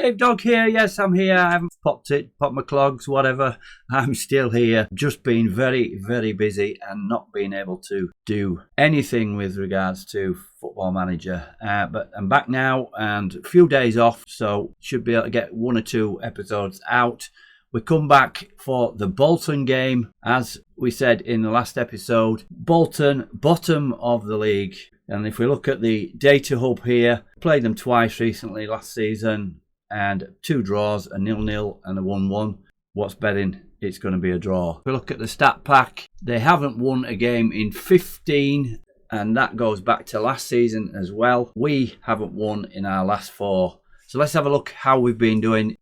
Dave Dog here. Yes, I'm here. I haven't popped my clogs, whatever. I'm still here. Just been very, very busy and not being able to do anything with regards to Football Manager. But I'm back now and a few days off, so should be able to get 1 or 2 episodes out. We come back for the Bolton game. As we said in the last episode, Bolton, bottom of the league. And if we look at the data hub here, played them twice recently last season and 2 draws, a 0-0 and a 1-1. What's betting? It's going to be a draw. If we look at the stat pack, they haven't won a game in 15, and that goes back to last season as well. We haven't won in our last 4. So let's have a look how we've been doing.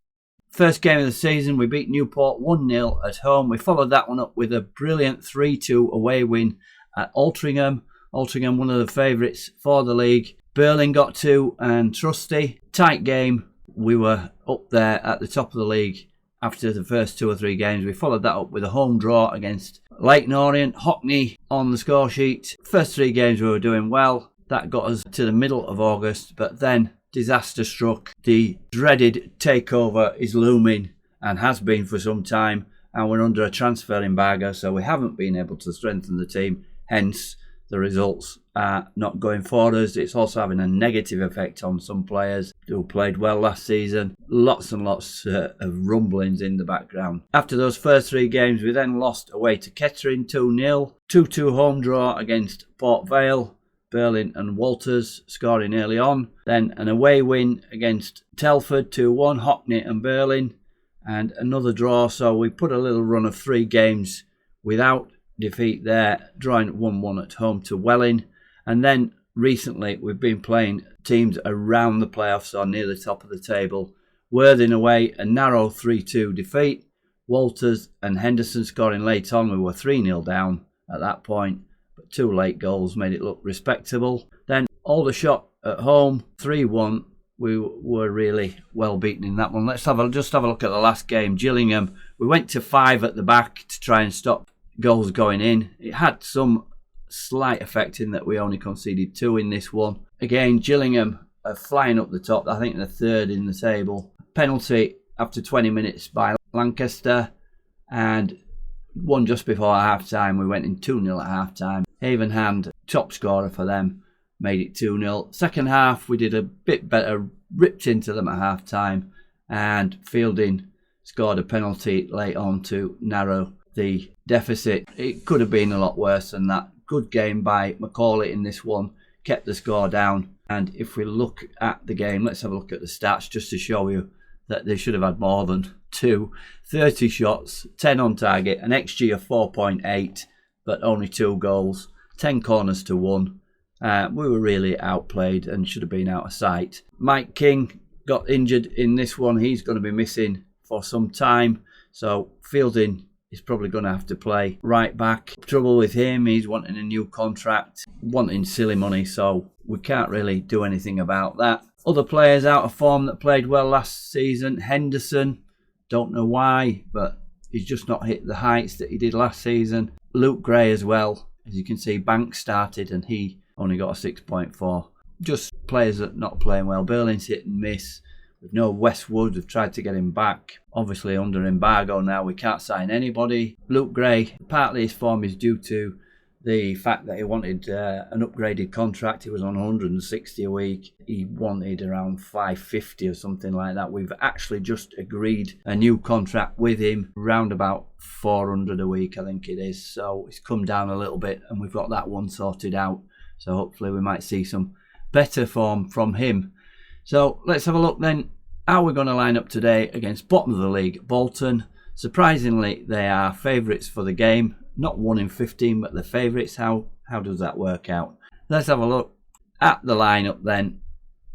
First game of the season, we beat Newport 1-0 at home. We followed that one up with a brilliant 3-2 away win at Altrincham. Altrincham, one of the favourites for the league. Berlin got 2 and Trusty. Tight game. We were up there at the top of the league after the first 2 or 3 games. We followed that up with a home draw against Leyton Orient. Hockney on the score sheet. First 3 games we were doing well. That got us to the middle of August, but then disaster struck. The dreaded takeover is looming and has been for some time, and we're under a transfer embargo, so we haven't been able to strengthen the team. Hence, the results are not going for us. It's also having a negative effect on some players who played well last season. Lots and lots of rumblings in the background. After those first 3 games, we then lost away to Kettering 2-0. 2-2 home draw against Port Vale. Berlin and Walters scoring early on. Then an away win against Telford 2-1, Hockney and Berlin, and another draw. So we put a little run of 3 games without defeat there, drawing 1-1 at home to Welling. And then recently we've been playing teams around the playoffs or near the top of the table. Worthing away, a narrow 3-2 defeat. Walters and Henderson scoring late on. We were 3-0 down at that point, but 2 late goals made it look respectable. Then Aldershot at home, 3-1. We were really well beaten in that one. Let's just have a look at the last game. Gillingham, we went to 5 at the back to try and stop goals going in. It had some slight effect in that we only conceded 2 in this one. Again, Gillingham are flying up the top. I think they're 3rd in the table. Penalty after 20 minutes by Lancaster, and one just before half time. We went in 2-0 at half time. Havenhand, top scorer for them, made it 2-0. Second half we did a bit better, ripped into them at half time, and Fielding scored a penalty late on to narrow the deficit. It could have been a lot worse than that. Good game by Macaulay in this one, kept the score down. And if we look at the game, let's have a look at the stats just to show you that they should have had more than 2. 30 shots, 10 on target, an XG of 4.8, but only 2 goals, 10 corners to 1. We were really outplayed and should have been out of sight. Mike King got injured in this one. He's going to be missing for some time, so Fielding is probably going to have to play right back. Trouble with him, he's wanting a new contract, wanting silly money, so we can't really do anything about that. Other players out of form that played well last season. Henderson, don't know why, but he's just not hit the heights that he did last season. Luke Gray as well. As you can see, Banks started and he only got a 6.4. Just players that are not playing well. Berlin's hit and miss. We've no Westwood. We've tried to get him back. Obviously under embargo now. We can't sign anybody. Luke Gray, partly his form is due to the fact that he wanted an upgraded contract. He was on 160 a week. He wanted around 550 or something like that. We've actually just agreed a new contract with him, around about 400 a week, I think it is. So it's come down a little bit and we've got that one sorted out. So hopefully we might see some better form from him. So let's have a look then. How we're going to line up today against bottom of the league, Bolton. Surprisingly, they are favourites for the game. Not 1 in 15, but the favourites. How does that work out? Let's have a look at the lineup then.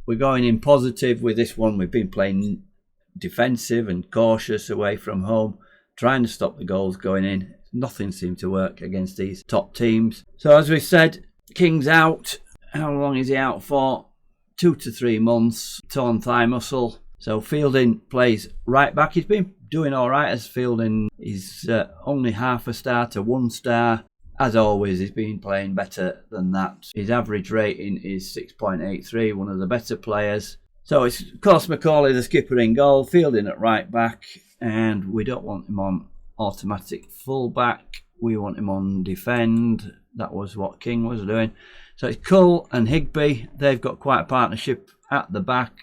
We're going in positive with this one. We've been playing defensive and cautious away from home, trying to stop the goals going in. Nothing seemed to work against these top teams. So as we said, King's out. How long is he out for? 2 to 3 months. Torn thigh muscle. So Fielding plays right back. He's been doing all right as Fielding. He's only half a star to 1 star. As always, he's been playing better than that. His average rating is 6.83, one of the better players. So it's, of course, McCauley, the skipper, in goal, Fielding at right back, and we don't want him on automatic full back. We want him on defend. That was what King was doing. So it's Cull and Higby. They've got quite a partnership at the back.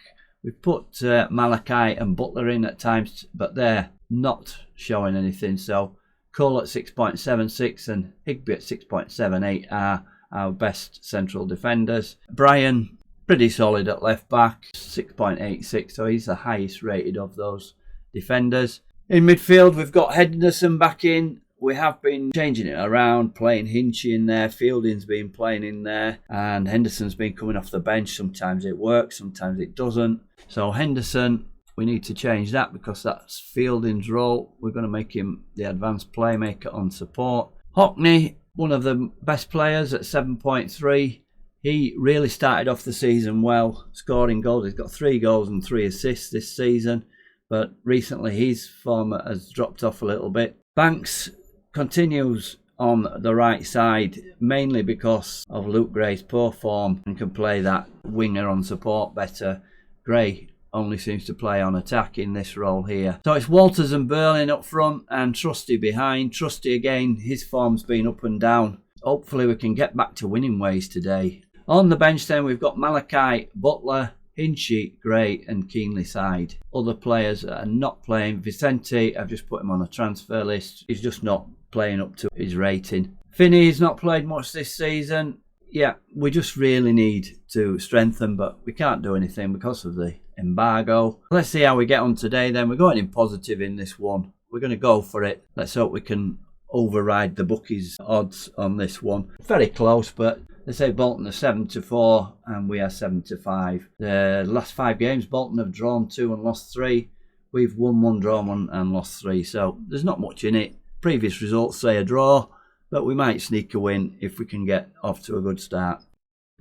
We've put Malachi and Butler in at times, but they're not showing anything. So Cull at 6.76 and Higby at 6.78 are our best central defenders. Brian, pretty solid at left back, 6.86, so he's the highest rated of those defenders. In midfield, we've got Henderson back in. We have been changing it around, playing Hinchy in there, Fielding's been playing in there, and Henderson's been coming off the bench. Sometimes it works, sometimes it doesn't. So Henderson, we need to change that because that's Fielding's role. We're going to make him the advanced playmaker on support. Hockney, one of the best players at 7.3. He really started off the season well, scoring goals. He's got 3 goals and 3 assists this season, but recently his form has dropped off a little bit. Banks continues on the right side, mainly because of Luke Gray's poor form and can play that winger on support better. Gray only seems to play on attack in this role here. So it's Walters and Burling up front and Trusty behind. Trusty again, his form's been up and down. Hopefully we can get back to winning ways today. On the bench then we've got Malachi, Butler, Hinchy, Gray and Keenly side. Other players that are not playing. Vicente, I've just put him on a transfer list. He's just not playing up to his rating. Finney's not played much this season. Yeah, we just really need to strengthen, but we can't do anything because of the embargo. Let's see how we get on today then. We're going in positive in this one. We're going to go for it. Let's hope we can override the bookies' odds on this one. Very close, but they say Bolton are 7-4 and we are 7-5. The last 5 games, Bolton have drawn 2 and lost 3. We've won 1, drawn 1 and lost 3. So there's not much in it. Previous results say a draw, but we might sneak a win if we can get off to a good start.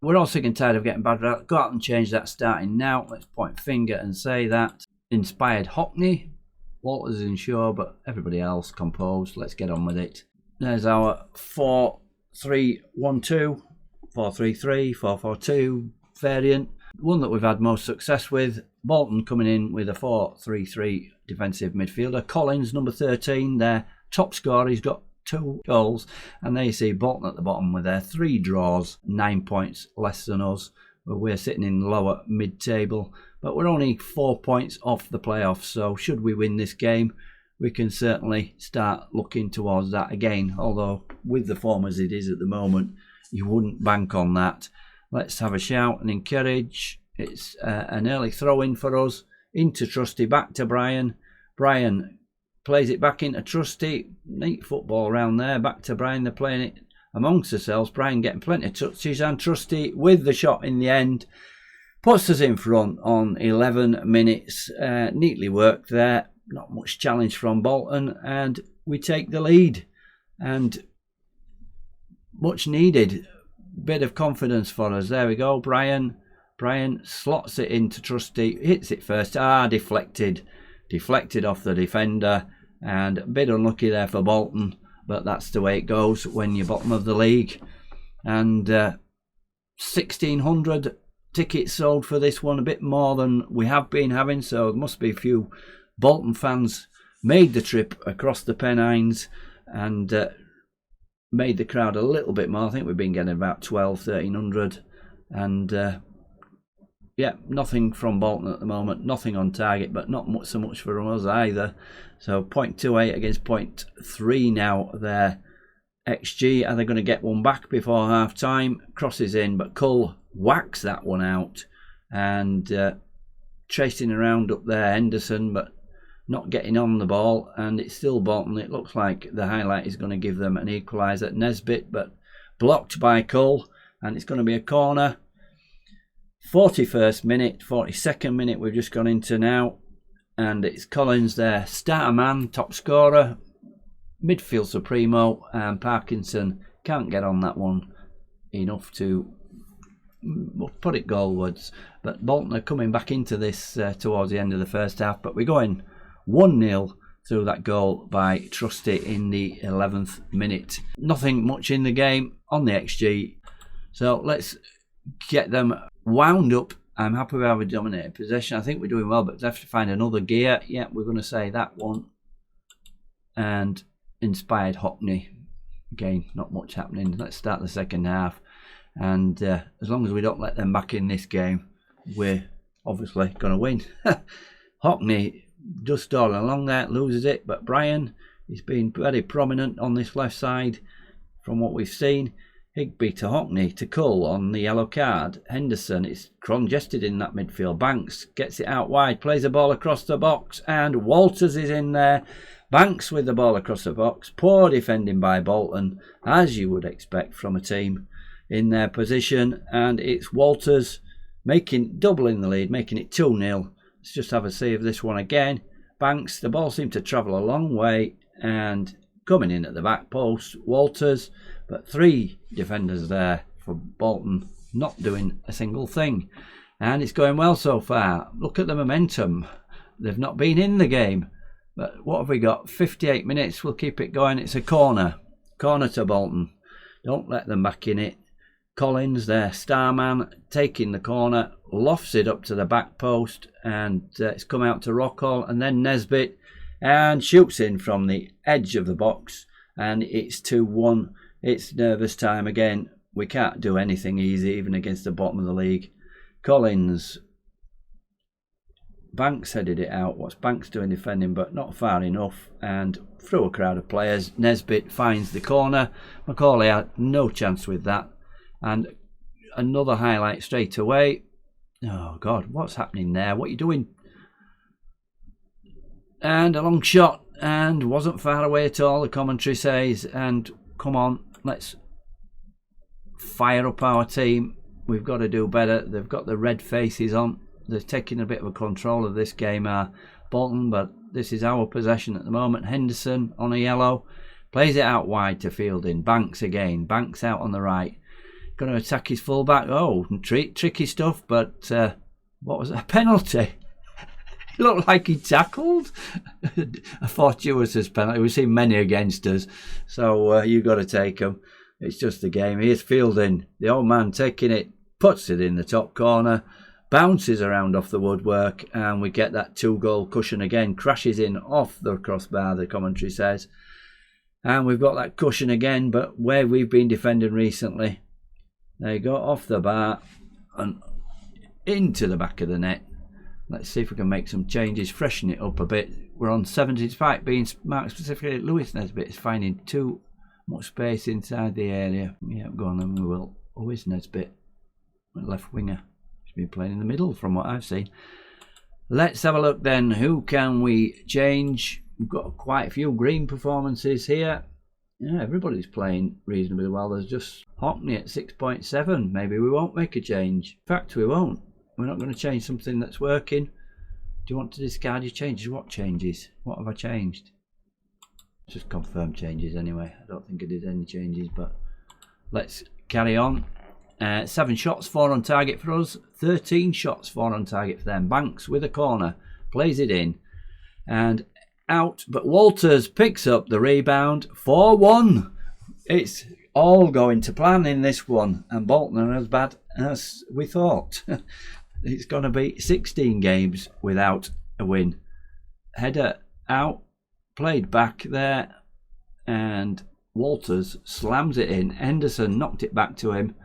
We're all sick and tired of getting bad. Go out and change that starting now. Let's point finger and say that. Inspired Hockney. Walters unsure, but everybody else composed. Let's get on with it. There's our 4-3-1-2, 4-3-3, 4-4-2 variant. One that we've had most success with. Bolton coming in with a 4-3-3 defensive midfielder. Collins, number 13, their top scorer. He's got 2 goals. And there you see Bolton at the bottom with their 3 draws, 9 points less than us. We're sitting in lower mid-table. But we're only 4 points off the playoffs. So should we win this game, we can certainly start looking towards that again. Although with the form as it is at the moment, you wouldn't bank on that. Let's have a shout and encourage. It's an early throw-in for us. Into Trusty, back to Brian. Brian plays it back into Trusty. Neat football around there. Back to Brian. They're playing it amongst themselves. Brian getting plenty of touches. And Trusty with the shot in the end. Puts us in front on 11 minutes. Neatly worked there. Not much challenge from Bolton. And we take the lead. And much needed. Bit of confidence for us. There we go. Brian slots it into Trusty. Hits it first. Deflected. Deflected off the defender. And a bit unlucky there for Bolton. But that's the way it goes when you're bottom of the league. And 1,600 tickets sold for this one. A bit more than we have been having. So there must be a few Bolton fans made the trip across the Pennines. And made the crowd a little bit more. I think we've been getting about 1,300. And yeah, nothing from Bolton at the moment. Nothing on target, but not much, so much for us either. So 0.28 against 0.3 now their XG. Are they going to get one back before half time? Crosses in, but Cull whacks that one out. And chasing around up there, Henderson, but not getting on the ball, and it's still Bolton. It looks like the highlight is going to give them an equaliser. Nesbitt, but blocked by Cull, and it's going to be a corner. 41st minute, 42nd minute we've just gone into now, and it's Collins there, starter man, top scorer, midfield supremo, and Parkinson can't get on that one enough to put it goalwards. But Bolton are coming back into this towards the end of the first half, but we're going 1-0 through that goal by Trusty in the 11th minute. Nothing much in the game on the XG. So let's get them wound up I'm happy with how we dominated possession. I think we're doing well, but have to find another gear. Yeah, we're going to say that one. And inspired Hockney. Again, not much happening. Let's start the second half. And as long as we don't let them back in this game, we're obviously going to win. Hockney just stalling along there, loses it. But Brian, he's been very prominent on this left side from what we've seen. Higby to Hockney to Cull on the yellow card. Henderson is congested in that midfield. Banks gets it out wide, plays the ball across the box, and Walters is in there. Banks with the ball across the box. Poor defending by Bolton, as you would expect from a team in their position. And it's Walters doubling the lead, making it 2-0. Let's just have a see of this one again. Banks, the ball seemed to travel a long way and coming in at the back post. Walters, but 3 defenders there for Bolton, not doing a single thing. And it's going well so far. Look at the momentum. They've not been in the game. But what have we got? 58 minutes. We'll keep it going. It's a corner. Corner to Bolton. Don't let them back in it. Collins, their star man, taking the corner, lofts it up to the back post, and it's come out to Rockall, and then Nesbitt, and shoots in from the edge of the box, and it's 2-1. It's nervous time again. We can't do anything easy, even against the bottom of the league. Collins. Banks headed it out. What's Banks doing defending, but not far enough, and through a crowd of players, Nesbitt finds the corner. Macaulay had no chance with that, and another highlight straight away. Oh God, what's happening there? What are you doing? And a long shot, and wasn't far away at all, the commentary says. And come on, let's fire up our team. We've got to do better. They've got the red faces on. They're taking a bit of a control of this game, Bolton, but this is our possession at the moment. Henderson on a yellow, plays it out wide to Fielding. Banks again, Banks out on the right, going to attack his fullback. Oh, tricky stuff, but what was that? A penalty? It looked like he tackled. A fortuitous penalty. We've seen many against us, so you've got to take them. It's just the game. Here's Fielding, the old man taking it, puts it in the top corner. Bounces around off the woodwork, and we get that 2-goal cushion again. Crashes in off the crossbar, the commentary says. And we've got that cushion again, but where we've been defending recently. There you go, off the bar and into the back of the net. Let's see if we can make some changes, freshen it up a bit. We're on 70, despite being marked specifically. Lewis Nesbitt is finding too much space inside the area. Yeah, go on then, we will. Lewis Nesbitt, left winger. Been playing in the middle from what I've seen. Let's have a look then. Who can we change? We've got quite a few green performances here. Yeah, everybody's playing reasonably well. There's just Hockney at 6.7. Maybe we won't make a change. In fact, we won't. We're not going to change something that's working. Do you want to discard your changes? What changes? What have I changed? Just confirm changes anyway. I don't think I did any changes, but let's carry on. 7 shots, 4 on target for us. 13 shots, 4 on target for them. Banks with a corner, plays it in and out. But Walters picks up the rebound. 4-1. It's all going to plan in this one. And Bolton are as bad as we thought. It's going to be 16 games without a win. Header out, played back there. And Walters slams it in. Henderson knocked it back to him.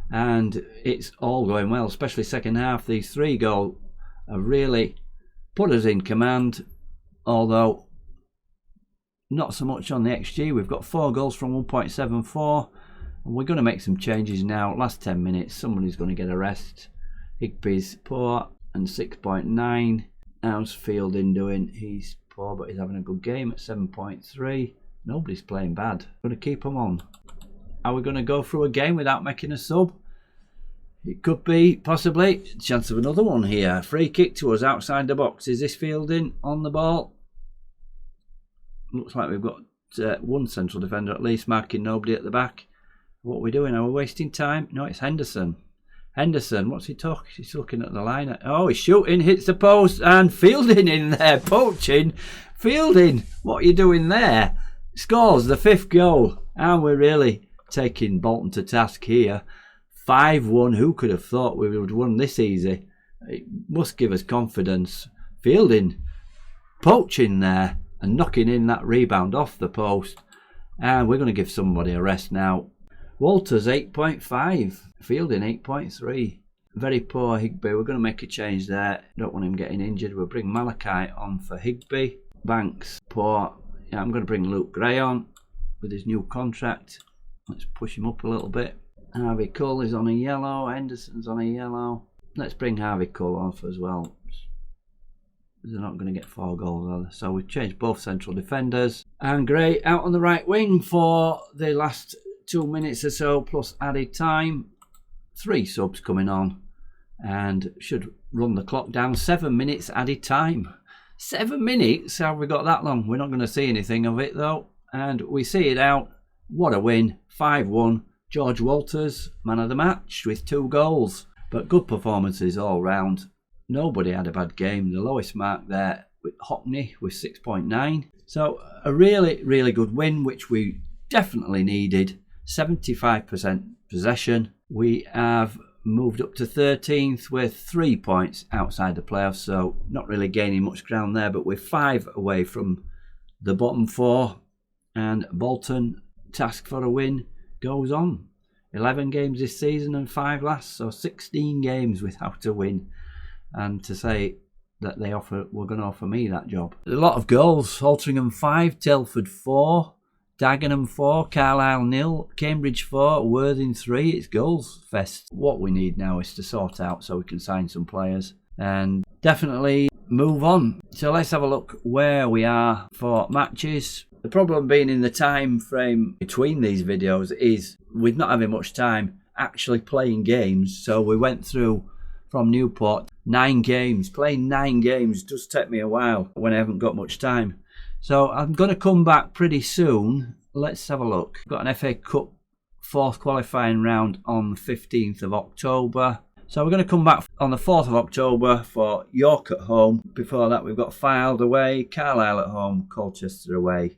And it's all going well, especially second half. These 3 goals have really put us in command, although not so much on the XG. We've got 4 goals from 1.74, and we're going to make some changes now. Last 10 minutes, somebody's going to get a rest. Higby's poor, and 6.9. How's Fielding doing? He's poor, but he's having a good game at 7.3. Nobody's playing bad. Going to keep them on. Are we going to go through a game without making a sub? It could be, possibly. Chance of another one here. Free kick to us outside the box. Is this Fielding on the ball? Looks like we've got one central defender at least, marking nobody at the back. What are we doing? Are we wasting time? No, it's Henderson. Henderson, what's he talking? He's looking at the line. Oh, he's shooting, hits the post, and Fielding in there, poaching. Fielding, what are you doing there? Scores the 5th goal, and we're really taking Bolton to task here. 5-1. Who could have thought we would have won this easy? it must give us confidence. Fielding, poaching there and knocking in that rebound off the post. And we're going to give somebody a rest now. Walters 8.5, Fielding 8.3. Very poor Higby. We're going to make a change there. Don't want him getting injured. We'll bring Malachi on for Higby. Banks, poor. Yeah, I'm going to bring Luke Gray on with his new contract. Let's push him up a little bit. Harvey Cole is on a yellow. Henderson's on a yellow. Let's bring Harvey Cole off as well. They're not going to get 4 goals, are they? So we've changed both central defenders. And Gray out on the right wing for the last 2 minutes or so, plus added time. 3 subs coming on. And should run the clock down. 7 minutes added time. 7 minutes? How have we got that long? We're not going to see anything of it though. And we see it out. What a win. 5-1. George Walters, man of the match with 2 goals. But good performances all round. Nobody had a bad game. The lowest mark there with Hockney was 6.9. So a really, really good win, which we definitely needed. 75% possession. We have moved up to 13th with 3 points outside the playoffs, so not really gaining much ground there, but we're 5 away from the bottom 4, and Bolton task for a win goes on. 11 games this season and 5 last, so 16 games without a win, and to say that were going to offer me that job. A lot of goals. Altrincham 5, Telford 4, Dagenham 4, Carlisle 0, Cambridge 4, Worthing 3. It's goals fest. What we need now is to sort out so we can sign some players and definitely move on. So let's have a look where we are for matches. The problem being in the time frame between these videos is with not having much time actually playing games. So we went through from Newport 9 games. Playing 9 games does take me a while when I haven't got much time. So I'm going to come back pretty soon. Let's have a look. Got an FA Cup 4th qualifying round on the 15th of October. So we're going to come back on the 4th of October for York at home. Before that we've got Fylde away, Carlisle at home, Colchester away.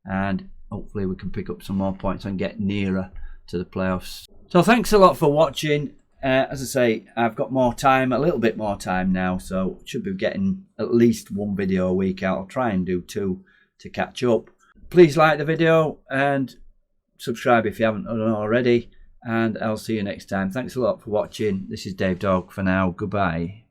And hopefully we can pick up some more points and get nearer to the playoffs. So thanks a lot for watching. As I say, I've got more time, a little bit more time now, so should be getting at least 1 video a week out. I'll try and do 2 to catch up. Please like the video and subscribe if you haven't done already, and I'll see you next time. Thanks a lot for watching. This is Dave Dog for now. Goodbye.